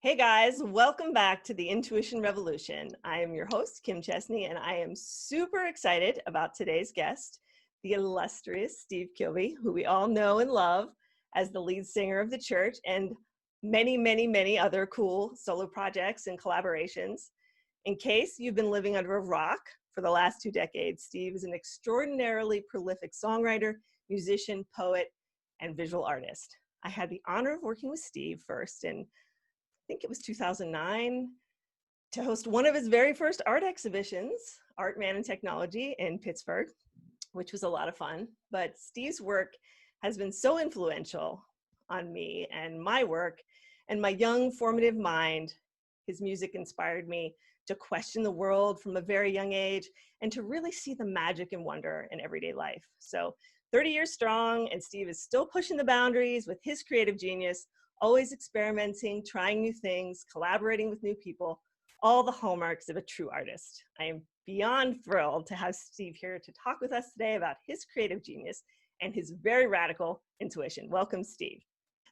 Hey guys, welcome back to the Intuition Revolution. I am your host, Kim Chestney, and I am super excited about today's guest, the illustrious Steve Kilbey, who we all know and love as the lead singer of the church and many, many, many other cool solo projects and collaborations. In case you've been living under a rock for the last 2 decades, Steve is an extraordinarily prolific songwriter, musician, poet, and visual artist. I had the honor of working with Steve first in I think it was 2009, to host one of his very first art exhibitions, Art, Man, and Technology in Pittsburgh, which was a lot of fun. But Steve's work has been so influential on me and my work and my young formative mind. His music inspired me to question the world from a very young age and to really see the magic and wonder in everyday life. So 30 years strong, and Steve is still pushing the boundaries with his creative genius, always experimenting, trying new things, collaborating with new people, all the hallmarks of a true artist. I am beyond thrilled to have Steve here to talk with us today about his creative genius and his very radical intuition. Welcome, Steve.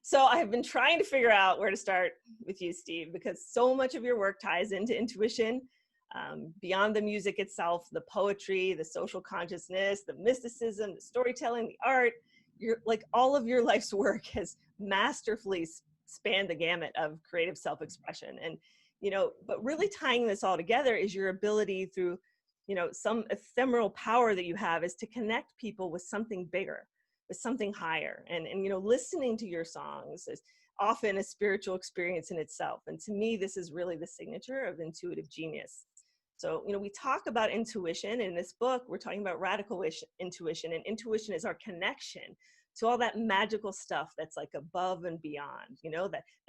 So I have been trying to figure out where to start with you, Steve, because so much of your work ties into intuition, beyond the music itself, the poetry, the social consciousness, the mysticism, the storytelling, the art. All of your life's work has masterfully spanned the gamut of creative self-expression. And, but really tying this all together is your ability through, some ephemeral power that you have is to connect people with something bigger, with something higher. And listening to your songs is often a spiritual experience in itself. And to me, this is really the signature of intuitive genius. So, we talk about intuition in this book. We're talking about radical intuition, and intuition is our connection to all that magical stuff that's like above and beyond,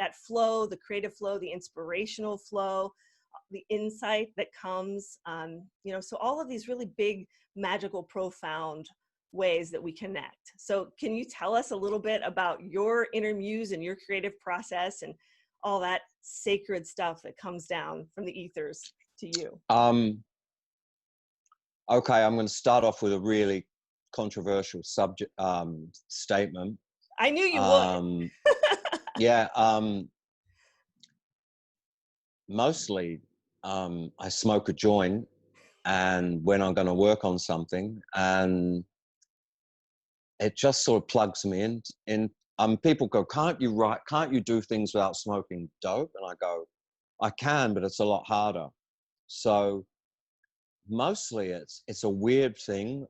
that flow, the creative flow, the inspirational flow, the insight that comes, so all of these really big, magical, profound ways that we connect. So can you tell us a little bit about your inner muse and your creative process and all that sacred stuff that comes down from the ethers to you? Okay, I'm going to start off with a really controversial subject statement. I knew you would. Yeah. Mostly, I smoke a joint, and when I'm going to work on something, and it just sort of plugs me in. People go, "Can't you do things without smoking dope?" And I go, "I can, but it's a lot harder." So mostly it's a weird thing.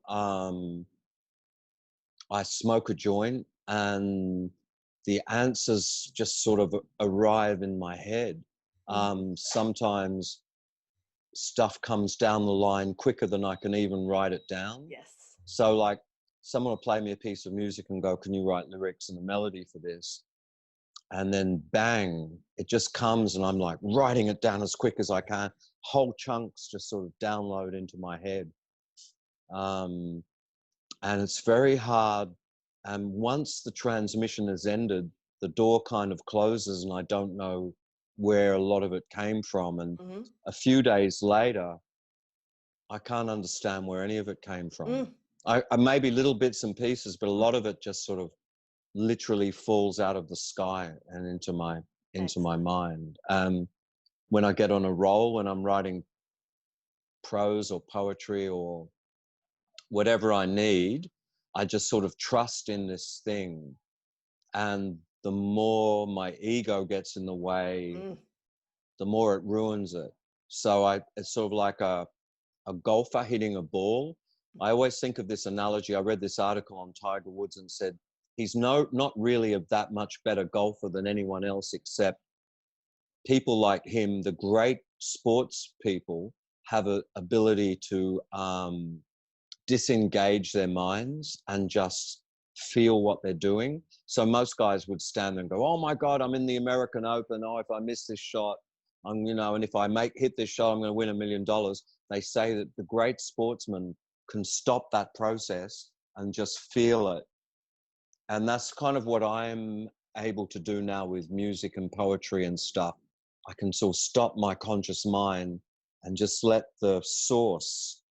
I smoke a joint and the answers just sort of arrive in my head. Sometimes stuff comes down the line quicker than I can even write it down. Yes. So like someone will play me a piece of music and go, "Can you write lyrics and a melody for this?" And then bang, it just comes and I'm like writing it down as quick as I can. Whole chunks just sort of download into my head. And it's very hard. And once the transmission has ended, the door kind of closes and I don't know where a lot of it came from. And a few days later, I can't understand where any of it came from. I maybe little bits and pieces, but a lot of it just sort of literally falls out of the sky and into my mind. When I get on a roll, when I'm writing prose or poetry or whatever I need, I just sort of trust in this thing. And the more my ego gets in the way, the more it ruins it. So it's sort of like a golfer hitting a ball. I always think of this analogy. I read this article on Tiger Woods and said, he's not really a that much better golfer than anyone else, except people like him, the great sports people, have an ability to disengage their minds and just feel what they're doing. So most guys would stand there and go, "Oh my God, I'm in the American Open. Oh, if I miss this shot, and if I hit this shot, I'm going to win $1 million." They say that the great sportsmen can stop that process and just feel it. And that's kind of what I'm able to do now with music and poetry and stuff. I can sort of stop my conscious mind and just let the source,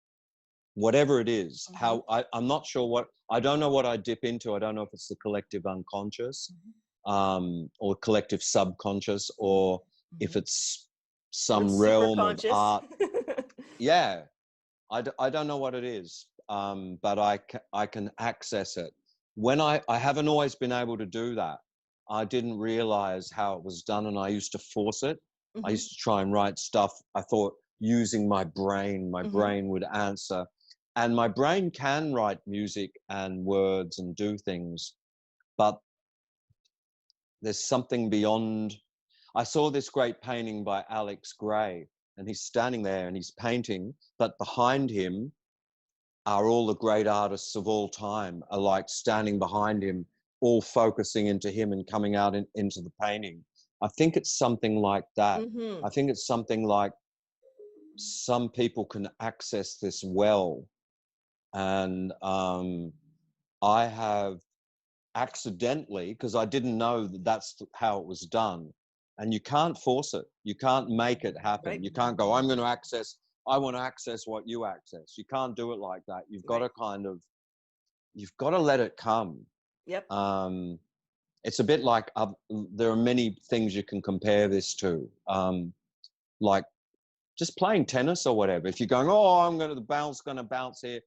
whatever it is, I'm not sure I don't know what I dip into. I don't know if it's the collective unconscious or collective subconscious or if it's What's some super realm of conscious? art. Yeah, I don't know what it is, but I can access it. When I haven't always been able to do that. I didn't realize how it was done, and I used to force it. I used to try and write stuff. I thought using my brain would answer. And my brain can write music and words and do things, but there's something beyond. I saw this great painting by Alex Gray, and he's standing there and he's painting, but behind him are all the great artists of all time, are like standing behind him, all focusing into him and coming out into the painting. I think it's something like that. I think it's something like some people can access this well. And I have accidentally, because I didn't know that that's how it was done. And you can't force it. You can't make it happen. Right. You can't go, I want to access what you access. You can't do it like that. You've got to you've got to let it come. Yep. It's a bit like, there are many things you can compare this to. Like just playing tennis or whatever. If you're going, the going to bounce here.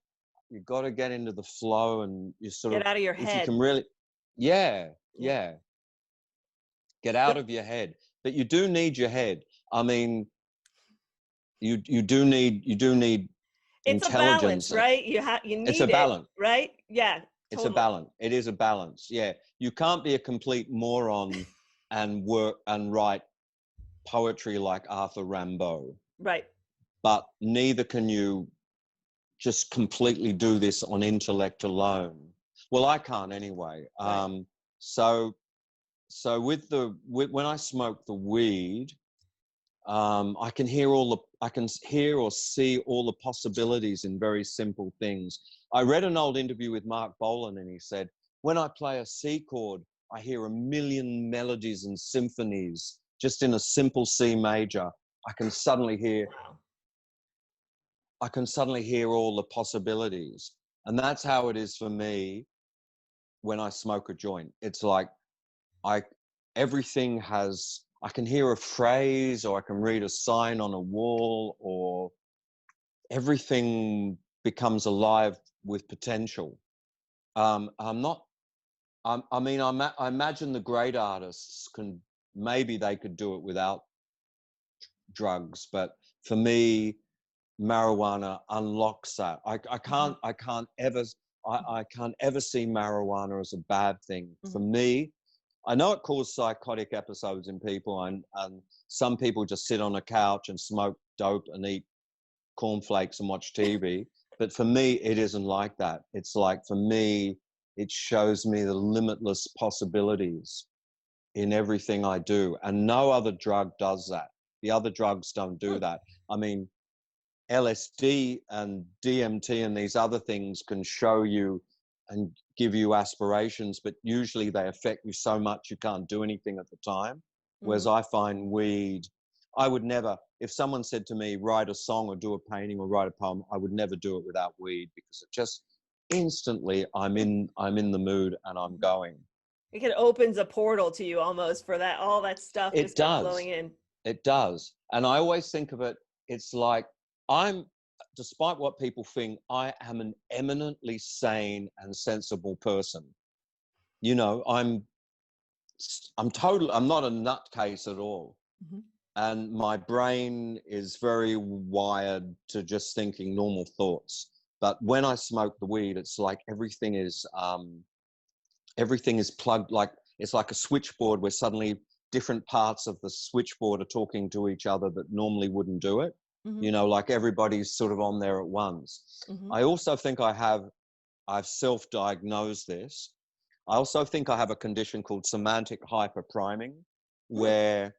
You've got to get into the flow, and you sort of, Get out of your if you head. can really, yeah. Get out of your head. But you do need your head. I mean, you do need It's a intelligence. balance, right? You It's a need it, balance. right? Yeah, totally. It's a balance. It is a balance. Yeah. You can't be a complete moron and work and write poetry like Arthur Rimbaud. Right. But neither can you just completely do this on intellect alone. Well, I can't anyway. Right. So when I smoke the weed, I can hear or see all the possibilities in very simple things. I read an old interview with Mark Bolan, and he said, when I play a C chord, I hear a million melodies and symphonies just in a simple C major. I can suddenly hear all the possibilities. And that's how it is for me when I smoke a joint. It's like everything has, I can hear a phrase, or I can read a sign on a wall, or everything becomes alive with potential. I imagine the great artists maybe they could do it without drugs, but for me, marijuana unlocks that. I can't ever see marijuana as a bad thing. For me, I know it causes psychotic episodes in people, and some people just sit on a couch and smoke dope and eat cornflakes and watch TV. But for me, it isn't like that. It's like, for me, it shows me the limitless possibilities in everything I do. And no other drug does that. The other drugs don't do that. I mean, LSD and DMT and these other things can show you and give you aspirations, but usually they affect you so much you can't do anything at the time. Whereas I find weed, I would never, if someone said to me, write a song or do a painting or write a poem, I would never do it without weed, because it just instantly, I'm in the mood and I'm going. It opens a portal to you almost for that, all that stuff to start flowing in. It does. And I always think of it, it's like, despite what people think, I am an eminently sane and sensible person. You know, I'm not a nutcase at all. And my brain is very wired to just thinking normal thoughts. But when I smoke the weed, it's like everything is plugged, like it's like a switchboard where suddenly different parts of the switchboard are talking to each other that normally wouldn't do it. You know, like everybody's sort of on there at once. I also think I've self-diagnosed this. I also think I have a condition called semantic hyperpriming, where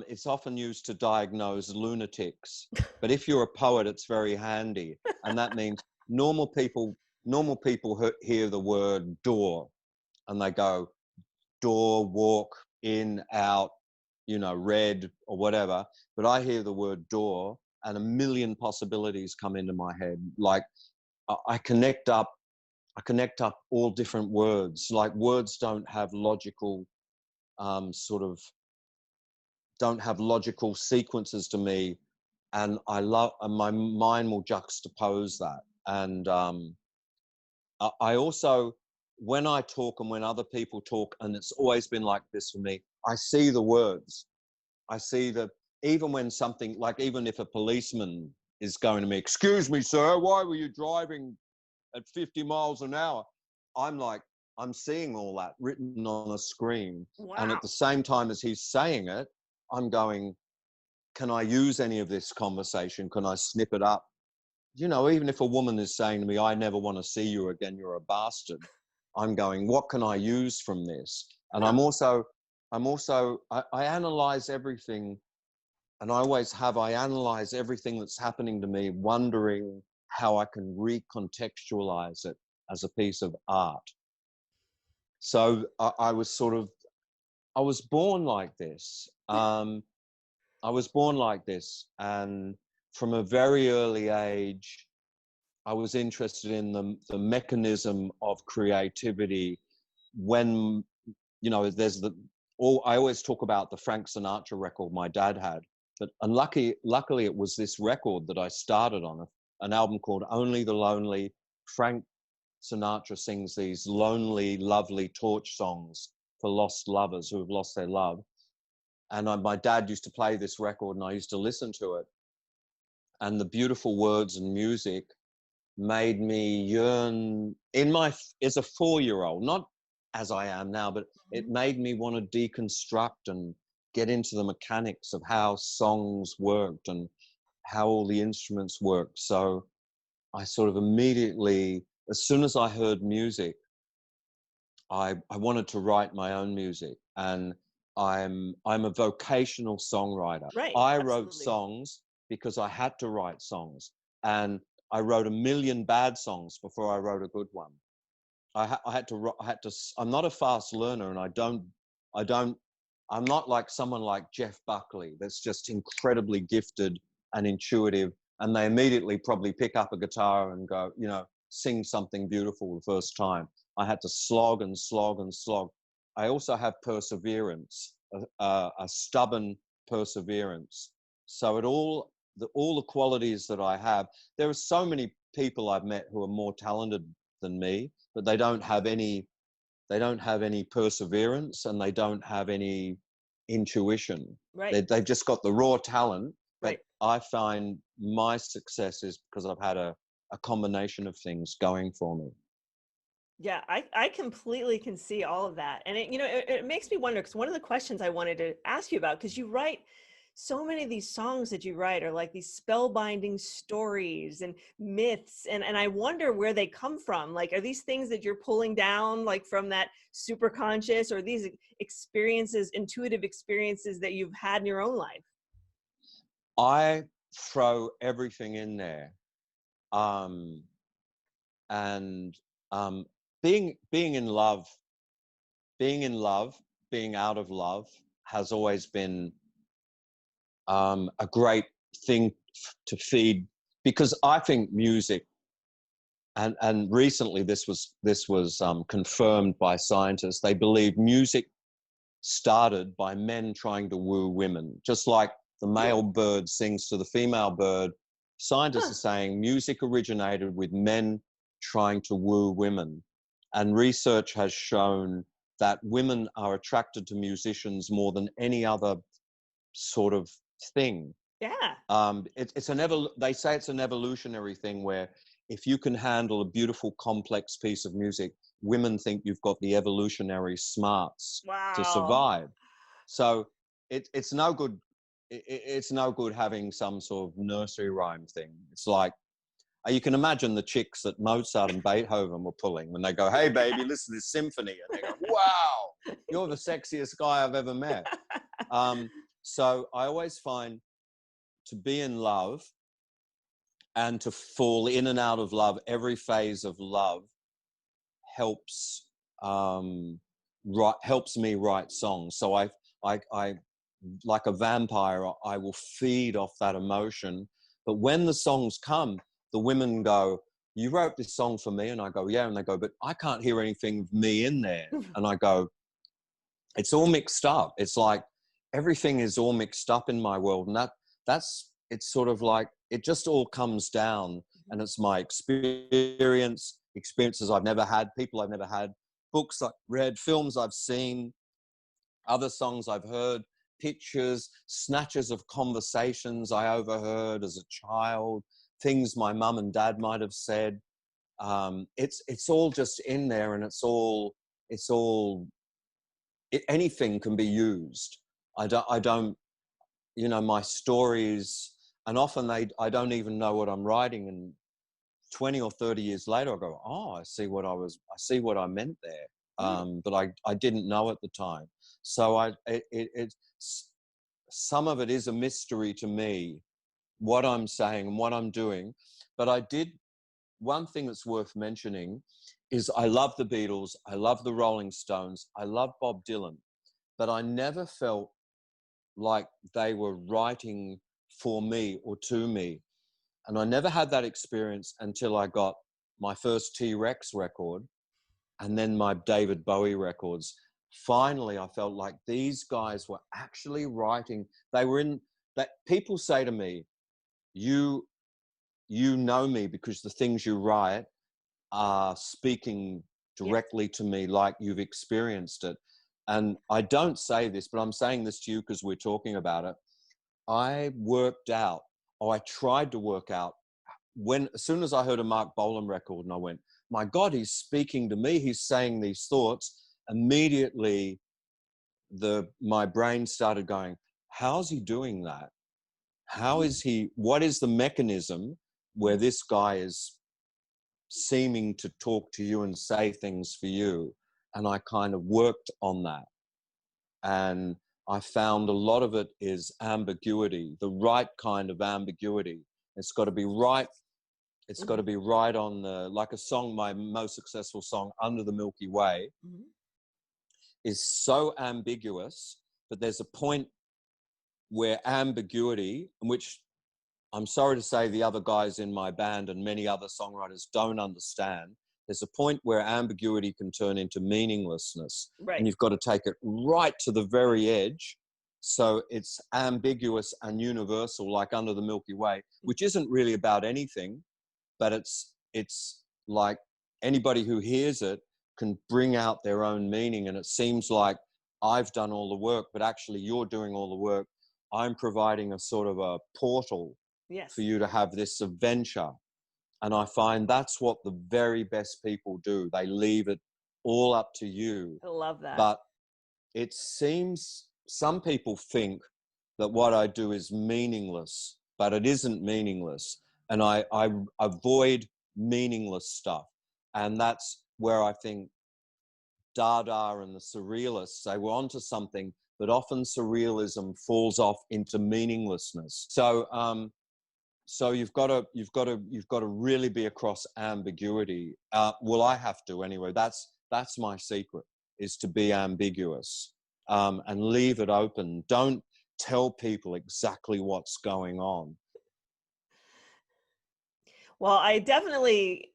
it's often used to diagnose lunatics. But if you're a poet, it's very handy. And that means normal people hear the word door and they go, door, walk, in, out, you know, red or whatever. But I hear the word door and a million possibilities come into my head. Like I connect up all different words. Like words don't have logical sort of don't have logical sequences to me, and and my mind will juxtapose that. And I also, when I talk and when other people talk, and it's always been like this for me, I see the words. I see that even when something, like even if a policeman is going to me, "Excuse me, sir, why were you driving at 50 miles an hour?" I'm like, I'm seeing all that written on a screen. Wow. And at the same time as he's saying it, I'm going, can I use any of this conversation? Can I snip it up? You know, even if a woman is saying to me, "I never want to see you again, you're a bastard," I'm going, what can I use from this? And I analyze everything, and I always have. I analyze everything that's happening to me, wondering how I can recontextualize it as a piece of art. So I was born like this. I was born like this, and from a very early age, I was interested in the mechanism of creativity. When, you know, I always talk about the Frank Sinatra record my dad had, but luckily it was this record that I started on, an album called Only the Lonely. Frank Sinatra sings these lonely, lovely torch songs for lost lovers who have lost their love. And my dad used to play this record, and I used to listen to it. And the beautiful words and music made me yearn as a 4-year-old, not as I am now, but it made me want to deconstruct and get into the mechanics of how songs worked and how all the instruments worked. So I sort of immediately, as soon as I heard music, I wanted to write my own music. And I'm a vocational songwriter. Right. I Absolutely. wrote songs because I had to write songs, and I wrote 1 million bad songs before I wrote a good one. I had to. I'm not a fast learner, and I'm not like someone like Jeff Buckley that's just incredibly gifted and intuitive, and they immediately probably pick up a guitar and go, you know, sing something beautiful the first time. I had to slog and slog and slog. I also have perseverance, a stubborn perseverance. So all the qualities that I have, there are so many people I've met who are more talented than me, but they don't have any perseverance, and they don't have any intuition. Right. They've just got the raw talent. But Right. I find my success is because I've had a combination of things going for me. Yeah, I completely can see all of that. And it makes me wonder, because one of the questions I wanted to ask you about, because you write so many of these songs that you write are like these spellbinding stories and myths. And I wonder where they come from. Like, are these things that you're pulling down, like from that super conscious, or these experiences, intuitive experiences that you've had in your own life? I throw everything in there. And being in love, being out of love has always been a great thing to feed, because I think music, and recently this was confirmed by scientists. They believe music started by men trying to woo women, just like the male bird sings to the female bird. Scientists are saying music originated with men trying to woo women. And research has shown that women are attracted to musicians more than any other sort of thing. Yeah. They say it's an evolutionary thing, where if you can handle a beautiful, complex piece of music, women think you've got the evolutionary smarts to Wow. survive. So it's no good. It's no good having some sort of nursery rhyme thing. It's like, you can imagine the chicks that Mozart and Beethoven were pulling when they go, "Hey, baby, listen to this symphony," and they go, "Wow, you're the sexiest guy I've ever met." So I always find to be in love and to fall in and out of love, every phase of love helps helps me write songs. So I like a vampire, I will feed off that emotion. But when the songs come, the women go, "You wrote this song for me," and I go, "Yeah," and they go, "But I can't hear anything of me in there," and I go, "It's all mixed up. It's like everything is all mixed up in my world. And it's sort of like, it just all comes down, and it's my experiences I've never had, people I've never had, books I've read, films I've seen, other songs I've heard, pictures, snatches of conversations I overheard as a child, things my mum and dad might have said. It's all just in there, and anything can be used. I don't, my stories, and often I don't even know what I'm writing, and 20 or 30 years later, I go, oh, I see what I meant there. But I didn't know at the time. So some of it is a mystery to me, what I'm saying and what I'm doing. But one thing that's worth mentioning is I love the Beatles, I love the Rolling Stones, I love Bob Dylan, but I never felt like they were writing for me or to me. And I never had that experience until I got my first T-Rex record and then my David Bowie records. Finally, I felt like these guys were actually writing. They were in that. People say to me, you know me because the things you write are speaking directly to me like you've experienced it. And I don't say this, but I'm saying this to you because we're talking about it. I tried to work out as soon as I heard a Mark Bolan record, and I went, my God, he's speaking to me. He's saying these thoughts. Immediately, my brain started going, how's he doing that? What is the mechanism where this guy is seeming to talk to you and say things for you? And I kind of worked on that. And I found a lot of it is ambiguity, the right kind of ambiguity. It's got to be right. It's got to be right on like a song, my most successful song, Under the Milky Way, is so ambiguous, but there's a point where ambiguity, which I'm sorry to say the other guys in my band and many other songwriters don't understand, there's a point where ambiguity can turn into meaninglessness. Right. And you've got to take it right to the very edge. So it's ambiguous and universal, like Under the Milky Way, which isn't really about anything, but it's like anybody who hears it can bring out their own meaning. And it seems like I've done all the work, but actually you're doing all the work. I'm providing a sort of a portal for you to have this adventure. And I find that's what the very best people do. They leave it all up to you. I love that. But it seems some people think that what I do is meaningless, but it isn't meaningless. And I avoid meaningless stuff. And that's where I think Dada and the surrealists, they were onto something, but often surrealism falls off into meaninglessness. So you've got to really be across ambiguity. Well, I have to anyway. That's my secret, is to be ambiguous and leave it open. Don't tell people exactly what's going on. Well, I definitely,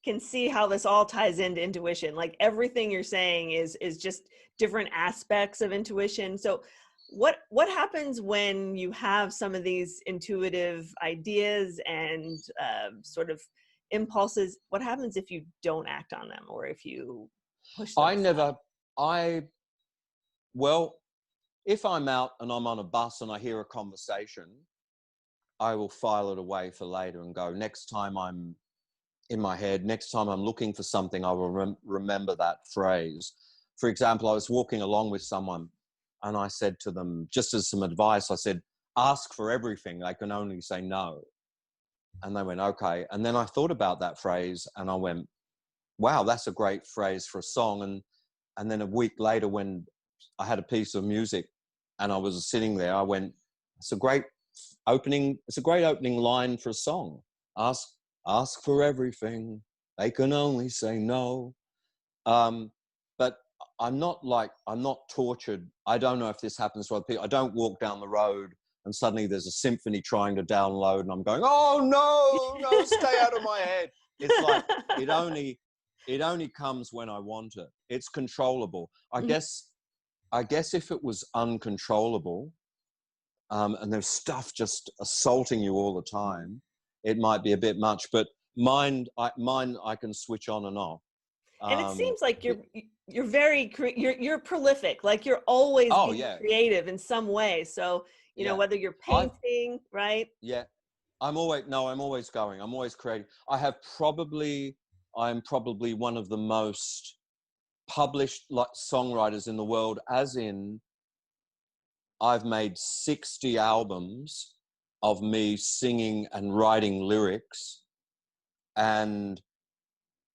can see how this all ties into intuition. Like everything you're saying is just different aspects of intuition. So what happens when you have some of these intuitive ideas and sort of impulses? What happens if you don't act on them, or if you push them Well, if I'm out and I'm on a bus and I hear a conversation, I will file it away for later and go, next time I'm in my head, next time I'm looking for something, I will remember that phrase. For example, I was walking along with someone and I said to them, just as some advice, I said, ask for everything. They can only say no. And they went, okay. And then I thought about that phrase and I went, wow, that's a great phrase for a song. And then a week later, when I had a piece of music and I was sitting there, I went, it's a great opening line for a song. Ask for everything. They can only say no. But I'm not tortured. I don't know if this happens to other people. I don't walk down the road and suddenly there's a symphony trying to download and I'm going, oh no, stay out of my head. It's like, it only comes when I want it. It's controllable. I guess I guess if it was uncontrollable, and there's stuff just assaulting you all the time, it might be a bit much. But mine I can switch on and off. And it seems like It, you're very you're prolific, like you're always oh being yeah, creative in some way. So, you know, yeah. whether you're I painting, right? yeah. I'm always going. I'm always creating. I'm probably one of the most published like songwriters in the world, as in I've made 60 albums of me singing and writing lyrics, and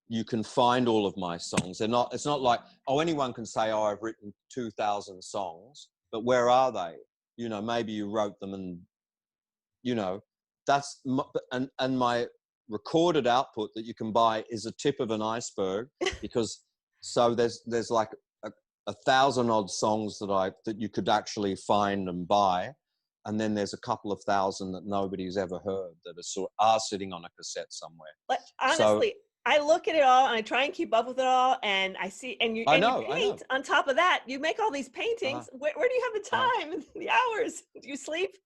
you can find all of my songs. It's not like, oh, anyone can say, oh, I've written 2,000 songs, but where are they? You know, maybe you wrote them, and, you know, and my recorded output that you can buy is a tip of an iceberg, because so there's like a 1,000 odd songs that you could actually find and buy, and then there's a couple of thousand that nobody's ever heard that are sitting on a cassette somewhere. But So honestly, I look at it all and I try and keep up with it all, and I see, and you I paint know. on top of that. You make all these Uh-huh. paintings. Where do you have the Uh-huh. time and the hours? Do you sleep?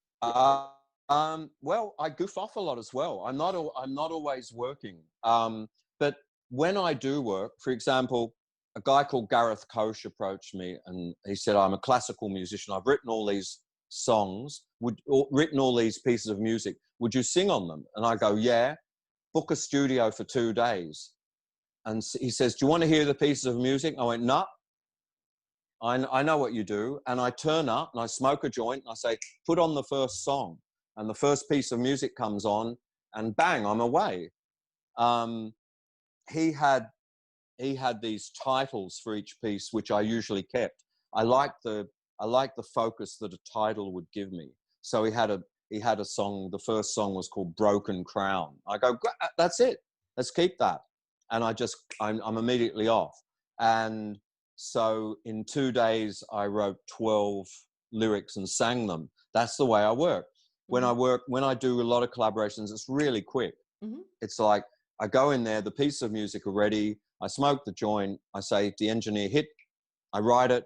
Well, I goof off a lot as well. I'm not always working. But when I do work, for example, a guy called Gareth Koch approached me and he said, I'm a classical musician. I've written all these songs, written all these pieces of music. Would you sing on them? And I go, yeah. Book a studio for 2 days. And he says, do you want to hear the pieces of music? I went, no. I know what you do. And I turn up and I smoke a joint and I say, put on the first song. And the first piece of music comes on and bang, I'm away. He had these titles for each piece, which I usually kept. I liked the focus that a title would give me. So he had a song. The first song was called Broken Crown. I go, that's it. Let's keep that. And I'm immediately off. And so in 2 days, I wrote 12 lyrics and sang them. That's the way I work. When I do a lot of collaborations, it's really quick. Mm-hmm. It's like I go in there, the piece of music are ready. I smoke the joint. I say, the engineer hit. I write it.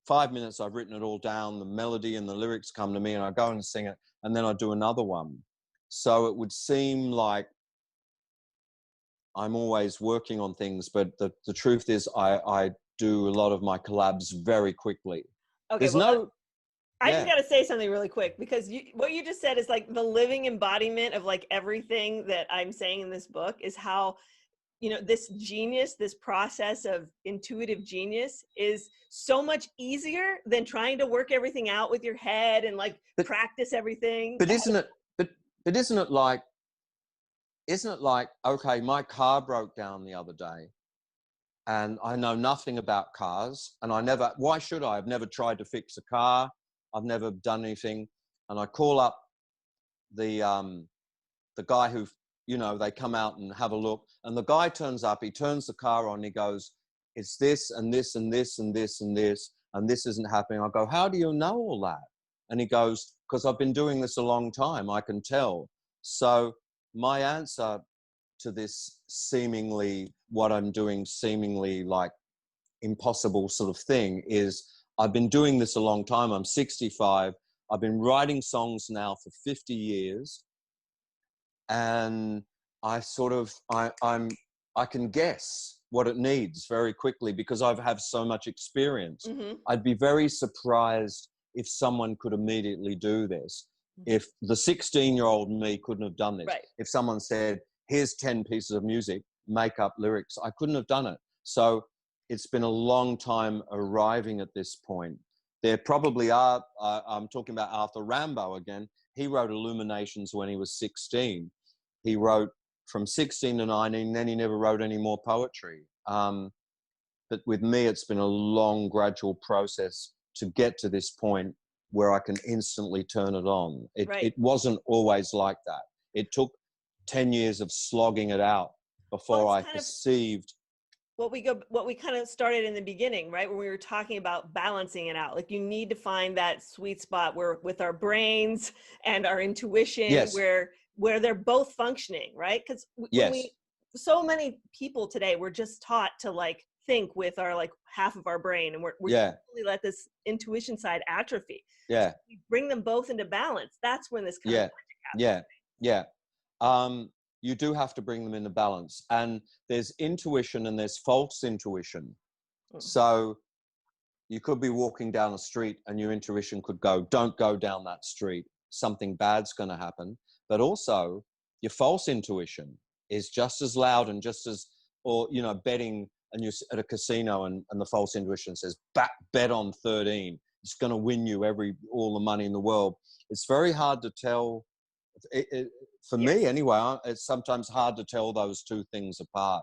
5 minutes, I've written it all down. The melody and the lyrics come to me and I go and sing it. And then I do another one. So it would seem like I'm always working on things, but the truth is I do a lot of my collabs very quickly. Okay, I just got to say something really quick, because what you just said is like the living embodiment of like everything that I'm saying in this book, is how, you know, this process of intuitive genius is so much easier than trying to work everything out with your head and like practice everything. But isn't it like, okay, my car broke down the other day and I know nothing about cars, and why should I? I've never tried to fix a car. I've never done anything. And I call up the guy who, you know, they come out and have a look, and the guy turns up, he turns the car on, he goes, it's this and this and this and this and this, and this isn't happening. I go, how do you know all that? And he goes, because I've been doing this a long time, I can tell. So my answer to this what I'm doing seemingly like impossible sort of thing is, I've been doing this a long time. I'm 65. I've been writing songs now for 50 years. And I can guess what it needs very quickly because I've had so much experience. Mm-hmm. I'd be very surprised if someone could immediately do this. Mm-hmm. If the 16-year-old me couldn't have done this. Right. If someone said, here's 10 pieces of music, make up lyrics, I couldn't have done it. So it's been a long time arriving at this point. There probably are, I'm talking about Arthur Rimbaud again. He wrote Illuminations when he was 16. He wrote from 16 to 19, then he never wrote any more poetry. But with me, it's been a long, gradual process to get to this point where I can instantly turn it on. It wasn't always like that. It took 10 years of slogging it out before I perceived what we kind of started in the beginning, right? When we were talking about balancing it out. Like, you need to find that sweet spot where with our brains and our intuition, yes, where they're both functioning, right? Because so many people today were just taught to like think with our like half of our brain, and we're totally let this intuition side atrophy. Yeah. So we bring them both into balance. That's when this kind of magic happens. You do have to bring them into balance. And there's intuition and there's false intuition. So you could be walking down a street and your intuition could go, don't go down that street. Something bad's going to happen. But also your false intuition is just as loud and just as, or, you know, betting, and you're at a casino and the false intuition says, bet on 13. It's going to win you all the money in the world. It's very hard to tell. For me anyway, it's sometimes hard to tell those two things apart.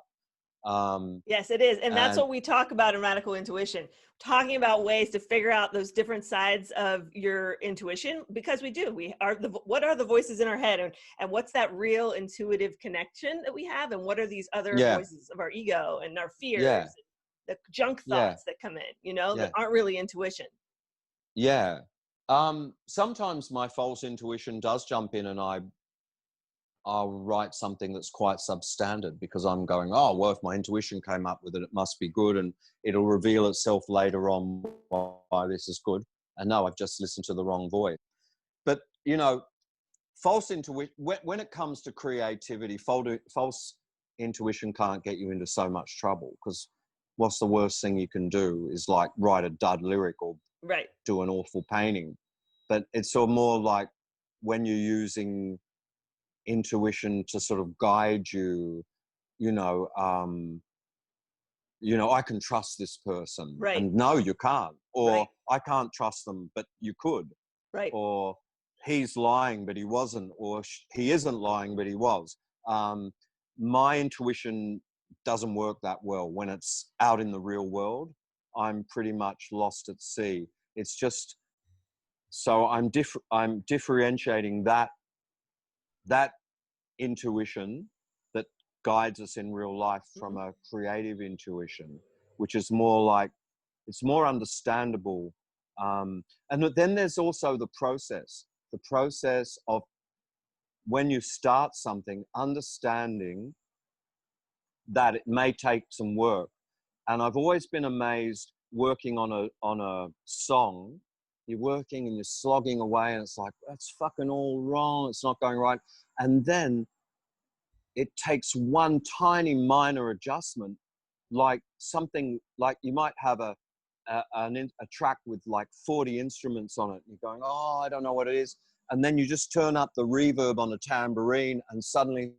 Yes, it is. And that's what we talk about in Radical Intuition, talking about ways to figure out those different sides of your intuition, because what are the voices in our head, and what's that real intuitive connection that we have, and what are these other voices of our ego and our fears, the junk thoughts that come in, you know, that aren't really intuition. Sometimes my false intuition does jump in and I'll write something that's quite substandard because I'm going, oh, well, if my intuition came up with it, it must be good, and it'll reveal itself later on why this is good. And no, I've just listened to the wrong voice. But, you know, false intuition, when it comes to creativity, false intuition can't get you into so much trouble, because what's the worst thing you can do is like write a dud lyric or do an awful painting. But it's sort of more like when you're using intuition to sort of guide you, you know, I can trust this person, and no, you can't, or I can't trust them, but you could, or he's lying, but he wasn't, or he isn't lying, but he was. My intuition doesn't work that well when it's out in the real world. I'm pretty much lost at sea. It's just, so I'm differentiating that intuition that guides us in real life from a creative intuition, which is more like, it's more understandable. And then there's also the process of when you start something, understanding that it may take some work. And I've always been amazed working on a song. You're working and you're slogging away and it's like, that's fucking all wrong. It's not going right. And then it takes one tiny minor adjustment, like something like you might have a track with like 40 instruments on it. And you're going, oh, I don't know what it is. And then you just turn up the reverb on a tambourine and suddenly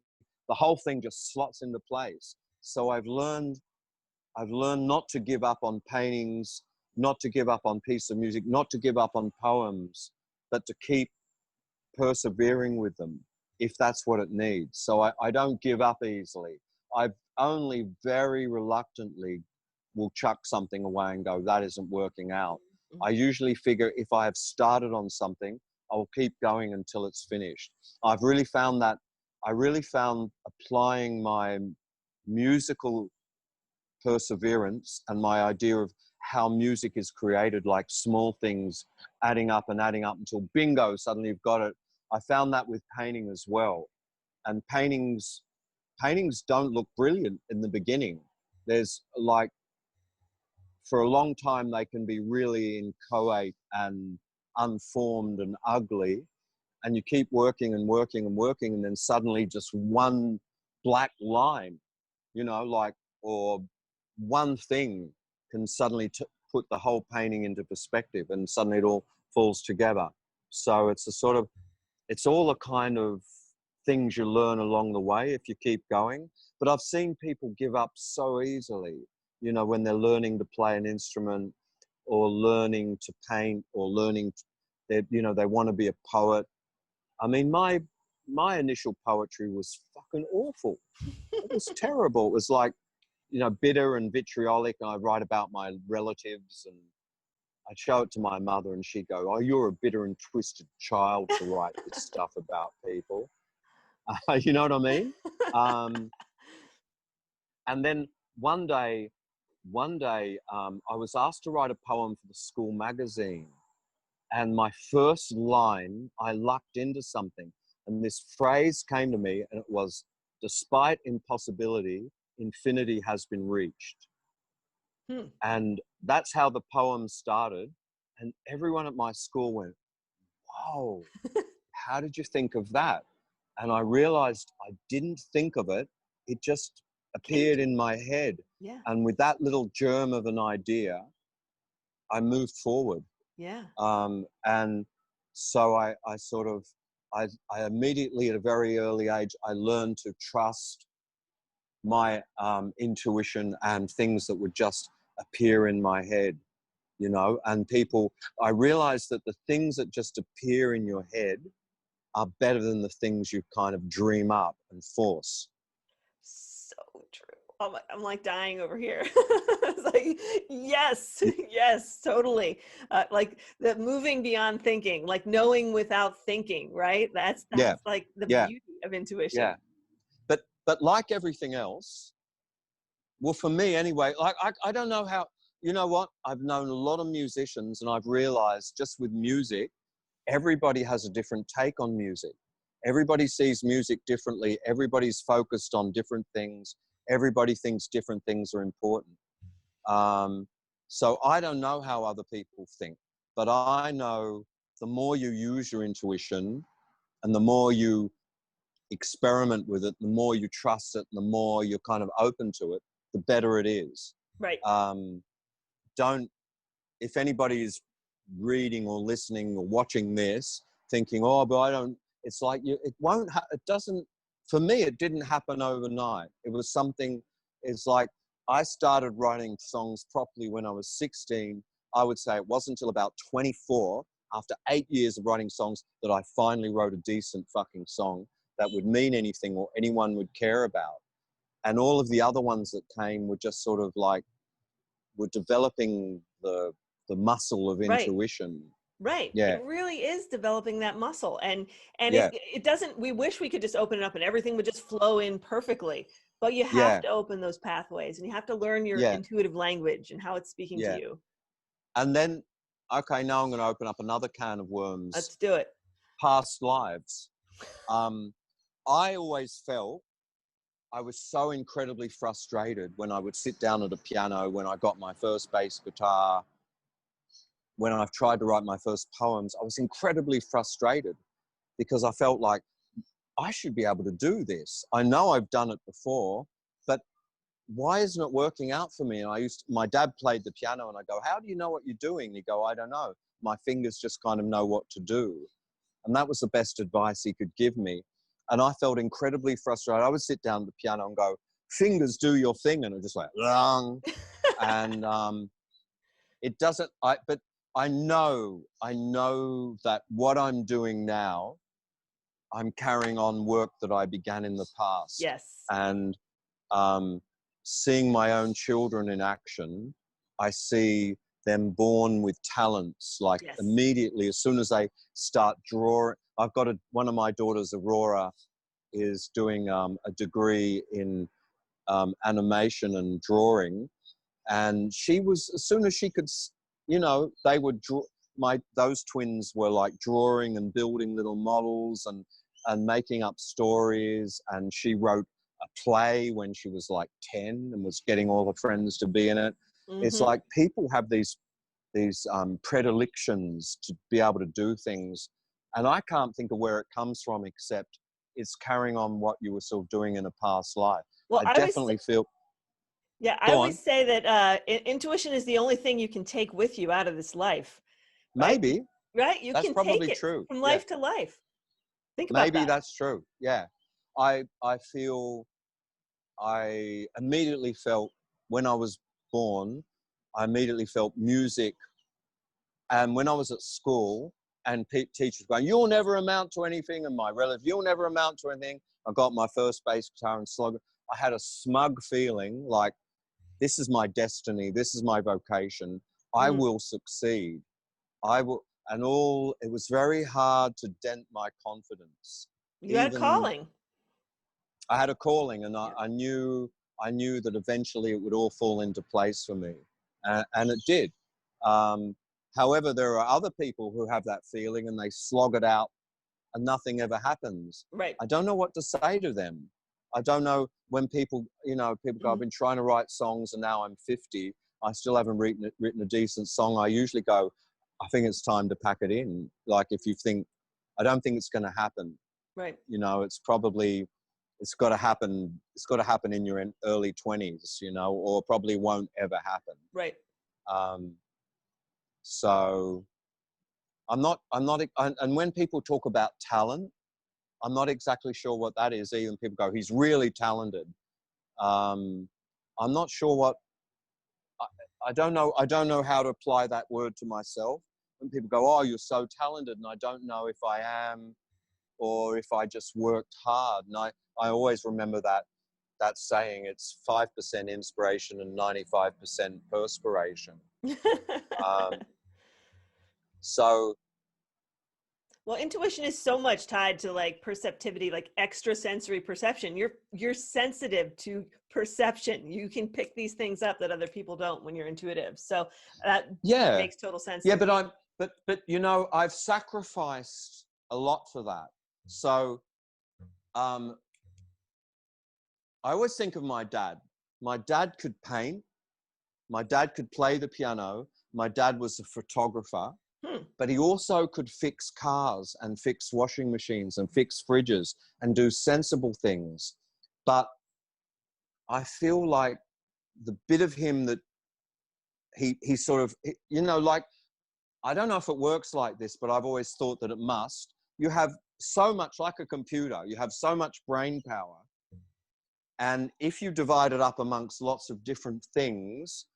the whole thing just slots into place. So I've learned not to give up on paintings, not to give up on piece of music, not to give up on poems, but to keep persevering with them if that's what it needs. So I don't give up easily. I've only very reluctantly will chuck something away and go, that isn't working out. I usually figure if I have started on something, I'll keep going until it's finished. I really found applying my musical perseverance and my idea of how music is created, like small things adding up until bingo, suddenly you've got it. I found that with painting as well. And paintings don't look brilliant in the beginning. There's like, for a long time, they can be really inchoate and unformed and ugly. And you keep working and working and working, and then suddenly just one black line, you know, like, or one thing can suddenly put the whole painting into perspective, and suddenly it all falls together. So it's all a kind of things you learn along the way if you keep going. But I've seen people give up so easily, you know, when they're learning to play an instrument or learning to paint or they want to be a poet. I mean, my initial poetry was fucking awful. It was terrible. It was like, you know, bitter and vitriolic. And I'd write about my relatives and I'd show it to my mother and she'd go, oh, you're a bitter and twisted child to write this stuff about people. You know what I mean? And then one day, I was asked to write a poem for the school magazine. And my first line, I lucked into something. And this phrase came to me, and it was, despite impossibility, infinity has been reached. And that's how the poem started. And everyone at my school went, whoa, how did you think of that? And I realized I didn't think of it. It just appeared in my head. Yeah. And with that little germ of an idea, I moved forward. Yeah. And so I immediately at a very early age, I learned to trust my intuition and things that would just appear in my head, you know, and I realized that the things that just appear in your head are better than the things you kind of dream up and force. So true. I'm like dying over here. It's like, yes, yes, totally. Like the moving beyond thinking, like knowing without thinking, right? That's Yeah, like the yeah, beauty of intuition. yeah. But like everything else, well, for me anyway, like I don't know how, you know what? I've known a lot of musicians and I've realized just with music, everybody has a different take on music. Everybody sees music differently. Everybody's focused on different things. Everybody thinks different things are important. So I don't know how other people think, but I know the more you use your intuition and the more you experiment with it, the more you trust it, and the more you're kind of open to it, the better it is. Right. If anybody is reading or listening or watching this thinking, oh, but I don't, it's like it won't, it doesn't, for me, it didn't happen overnight. It was something, it's like I started writing songs properly when I was 16. I would say it wasn't until about 24, after 8 years of writing songs, that I finally wrote a decent fucking song that would mean anything or anyone would care about. And all of the other ones that came were just sort of like, were developing the muscle of intuition. Right. Yeah. It really is developing that muscle. And Yeah. it doesn't, we wish we could just open it up and everything would just flow in perfectly. But you have Yeah. to open those pathways and you have to learn your Yeah. intuitive language and how it's speaking to Yeah. you. And then, okay, now I'm going to open up another can of worms. Let's do it. Past lives. I always felt I was so incredibly frustrated when I would sit down at a piano, when I got my first bass guitar, when I've tried to write my first poems. I was incredibly frustrated because I felt like I should be able to do this. I know I've done it before, but why isn't it working out for me? And my dad played the piano and I go, how do you know what you're doing? And he'd go, I don't know. My fingers just kind of know what to do. And that was the best advice he could give me. And I felt incredibly frustrated. I would sit down at the piano and go, fingers, do your thing. And it just like, and it doesn't, but I know that what I'm doing now, I'm carrying on work that I began in the past. Yes. And seeing my own children in action, I see them born with talents, like immediately, as soon as they start drawing. I've got one of my daughters, Aurora, is doing a degree in animation and drawing. And she was, as soon as she could, you know, they would draw, those twins were like drawing and building little models and making up stories. And she wrote a play when she was like 10 and was getting all her friends to be in it. Mm-hmm. It's like people have these predilections to be able to do things. And I can't think of where it comes from, except it's carrying on what you were sort of doing in a past life. Well, I definitely feel... Yeah, I always say that intuition is the only thing you can take with you out of this life. Right? Maybe. Right? You that's can probably take it true. from life to life. Think about that. Maybe that's true. Yeah. I immediately felt, when I was born, I immediately felt music. And when I was at school and teachers going, you'll never amount to anything, and my relatives, you'll never amount to anything. I got my first bass guitar and slug. I had a smug feeling like, this is my destiny. This is my vocation. I will succeed. I will. And it was very hard to dent my confidence. You had a calling. I had a calling, and I knew that eventually it would all fall into place for me. And it did. However, there are other people who have that feeling and they slog it out and nothing ever happens. Right. I don't know what to say to them. I don't know, when people go, I've been trying to write songs and now I'm 50. I still haven't written a decent song, I usually go, I think it's time to pack it in. Like if you think, I don't think it's going to happen. Right. You know, it's got to happen. It's got to happen in your early 20s, you know, or probably won't ever happen. Right. So I'm not, and when people talk about talent, I'm not exactly sure what that is. Even people go, he's really talented. I'm not sure what, I don't know how to apply that word to myself. When people go, oh, you're so talented, and I don't know if I am or if I just worked hard. And I always remember that saying, it's 5% inspiration and 95% perspiration. So, well, intuition is so much tied to like perceptivity, like extrasensory perception. You're sensitive to perception. You can pick these things up that other people don't when you're intuitive. So that makes total sense. Yeah, but you know, I've sacrificed a lot for that. So I always think of my dad. My dad could paint. My dad could play the piano. My dad was a photographer. But he also could fix cars and fix washing machines and fix fridges and do sensible things. But I feel like the bit of him that he sort of, you know, like, I don't know if it works like this, but I've always thought that it must. You have so much, like a computer, you have so much brain power. And if you divide it up amongst lots of different things,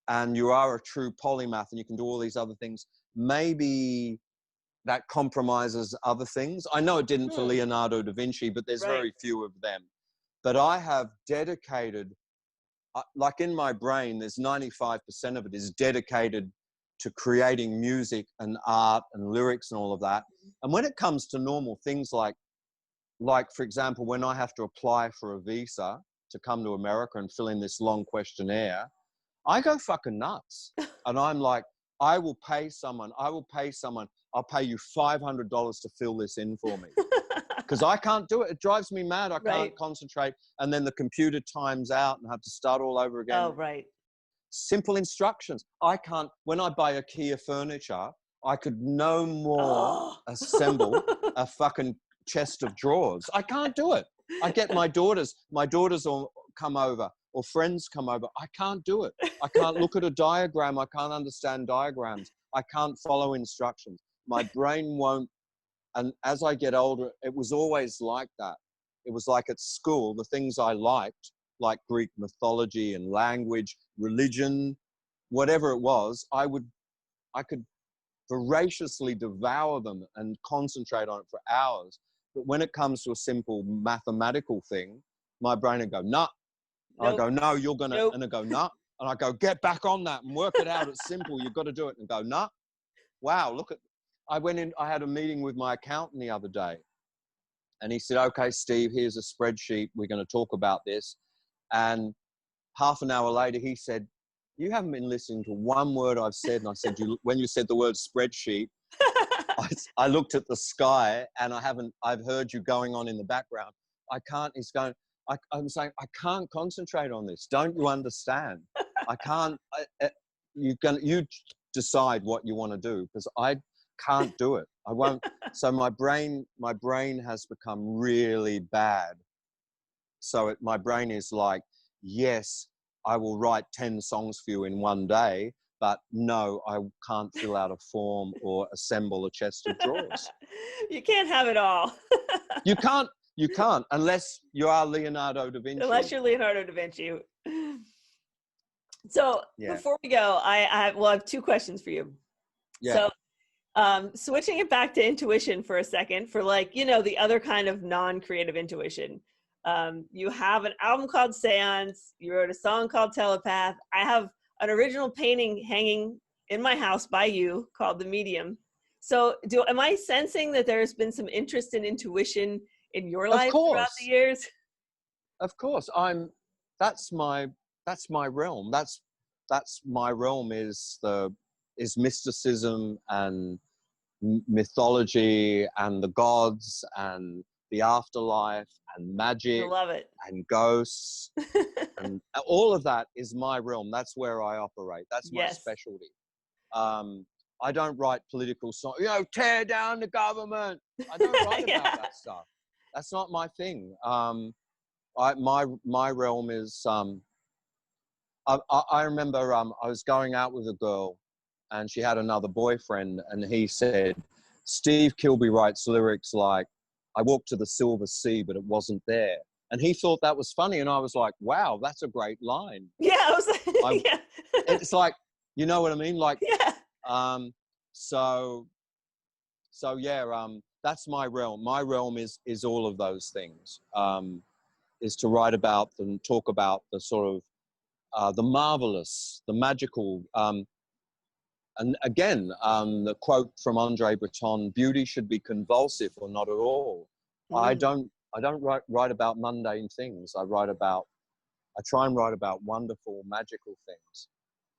and you are a true polymath and you can do all these other things, maybe that compromises other things. I know it didn't for Leonardo da Vinci, but there's very few of them. But I have dedicated, like in my brain, there's 95% of it is dedicated to creating music and art and lyrics and all of that. And when it comes to normal things like for example, when I have to apply for a visa to come to America and fill in this long questionnaire, I go fucking nuts. And I'm like, I will pay someone, I'll pay you $500 to fill this in for me. Because I can't do it. It drives me mad. I can't concentrate. And then the computer times out and I have to start all over again. Oh, right. Simple instructions. I can't, when I buy IKEA furniture, I could no more assemble a fucking chest of drawers. I can't do it. I get my daughters will come over or friends come over. I can't do it. I can't look at a diagram. I can't understand diagrams. I can't follow instructions. My brain won't. And as I get older, it was always like that. It was like at school, the things I liked, like Greek mythology and language, religion, whatever it was, I could voraciously devour them and concentrate on it for hours. But when it comes to a simple mathematical thing, my brain would go, nah. Nope. I go, no, you're going to, nope. And I go, nah. And I go, get back on that and work it out. It's simple. You've got to do it. And go, nah. Wow, look at, I went in, I had a meeting with my accountant the other day. And he said, okay, Steve, here's a spreadsheet. We're going to talk about this. And half an hour later, he said, you haven't been listening to one word I've said. And I said, when you said the word spreadsheet, I looked at the sky and I've heard you going on in the background. I can't, he's going, I'm saying, I can't concentrate on this. Don't you understand? I can't, you decide what you want to do because I can't do it. I won't. So my brain has become really bad. So my brain is like, yes, I will write 10 songs for you in one day, but no, I can't fill out a form or assemble a chest of drawers. You can't have it all. You can't unless you are Leonardo da Vinci. Unless you're Leonardo da Vinci. So before we go, I have two questions for you. Yeah. So switching it back to intuition for a second, for like, you know, the other kind of non-creative intuition. You have an album called Seance. You wrote a song called Telepath. I have an original painting hanging in my house by you called The Medium. So am I sensing that there's been some interest in intuition in your life throughout the years? Of course. That's my realm. That's my realm is mysticism and mythology and the gods and the afterlife and I magic love it. and ghosts. And all of that is my realm. That's where I operate. That's my Yes. specialty. I don't write political songs, you know, tear down the government. I don't write Yeah. about that stuff. That's not my thing. My realm is, I remember I was going out with a girl and she had another boyfriend, and he said, Steve Kilbey writes lyrics like, I walked to the silver sea, but it wasn't there. And he thought that was funny. And I was like, wow, that's a great line. Yeah. I was like, yeah. It's like, you know what I mean? Like, Yeah. So yeah, that's my realm. My realm is all of those things, is to write about and talk about the sort of, the marvelous, the magical, and again, the quote from Andre Breton, beauty should be convulsive or not at all. I don't write about mundane things. I try and write about wonderful, magical things,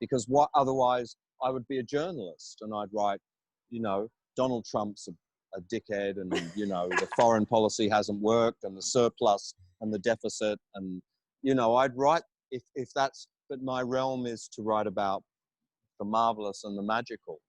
because otherwise I would be a journalist and I'd write, you know, Donald Trump's a dickhead, and, you know, the foreign policy hasn't worked, and the surplus and the deficit, and, you know, I'd write if that's, but my realm is to write about the marvelous and the magical.